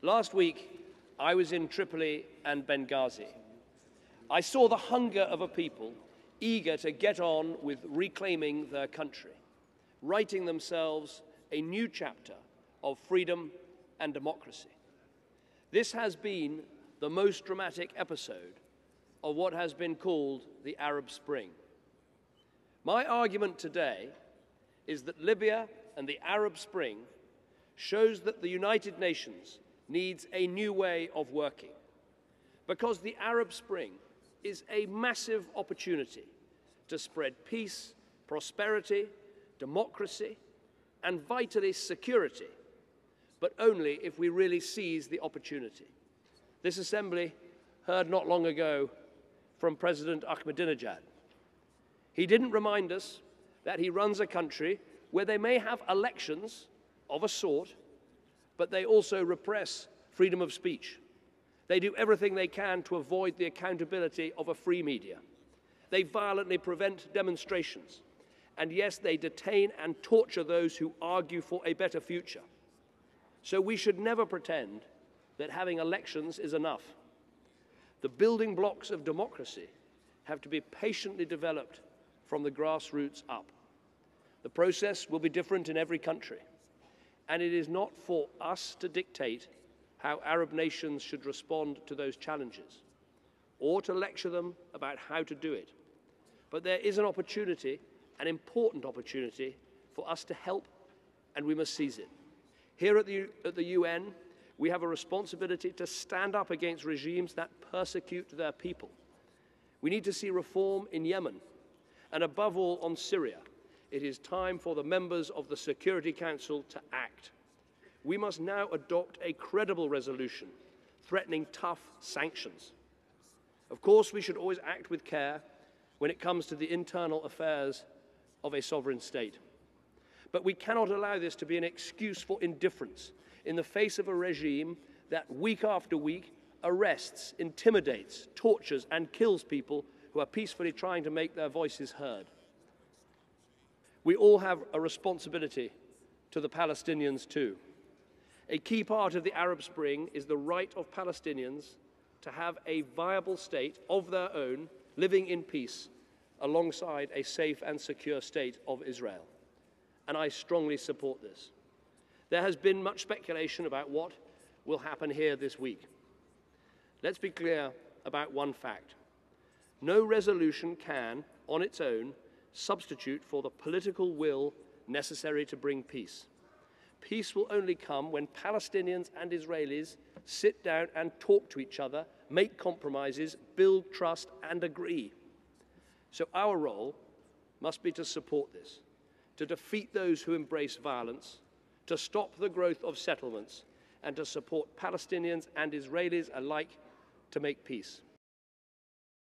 Last week, I was in Tripoli and Benghazi. I saw the hunger of a people eager to get on with reclaiming their country, writing themselves a new chapter of freedom and democracy. This has been the most dramatic episode of what has been called the Arab Spring. My argument today is that Libya and the Arab Spring shows that the United Nations needs a new way of working, because the Arab Spring is a massive opportunity to spread peace, prosperity, democracy, and vitally security, but only if we really seize the opportunity. This Assembly heard not long ago from President Ahmadinejad. He didn't remind us that he runs a country where they may have elections of a sort, but they also repress freedom of speech. They do everything they can to avoid the accountability of a free media. They violently prevent demonstrations. And yes, they detain and torture those who argue for a better future. So we should never pretend that having elections is enough. The building blocks of democracy have to be patiently developed from the grassroots up. The process will be different in every country, and it is not for us to dictate how Arab nations should respond to those challenges, or to lecture them about how to do it. But there is an opportunity, an important opportunity, for us to help, and we must seize it. Here at the UN, we have a responsibility to stand up against regimes that persecute their people. We need to see reform in Yemen, and above all on Syria. It is time for the members of the Security Council to act. We must now adopt a credible resolution threatening tough sanctions. Of course, we should always act with care when it comes to the internal affairs of a sovereign state. But we cannot allow this to be an excuse for indifference in the face of a regime that week after week arrests, intimidates, tortures, and kills people who are peacefully trying to make their voices heard. We all have a responsibility to the Palestinians too. A key part of the Arab Spring is the right of Palestinians to have a viable state of their own, living in peace, alongside a safe and secure state of Israel. And I strongly support this. There has been much speculation about what will happen here this week. Let's be clear about one fact. No resolution can, on its own, substitute for the political will necessary to bring peace. Peace will only come when Palestinians and Israelis sit down and talk to each other, make compromises, build trust, and agree. So our role must be to support this, to defeat those who embrace violence, to stop the growth of settlements, and to support Palestinians and Israelis alike to make peace.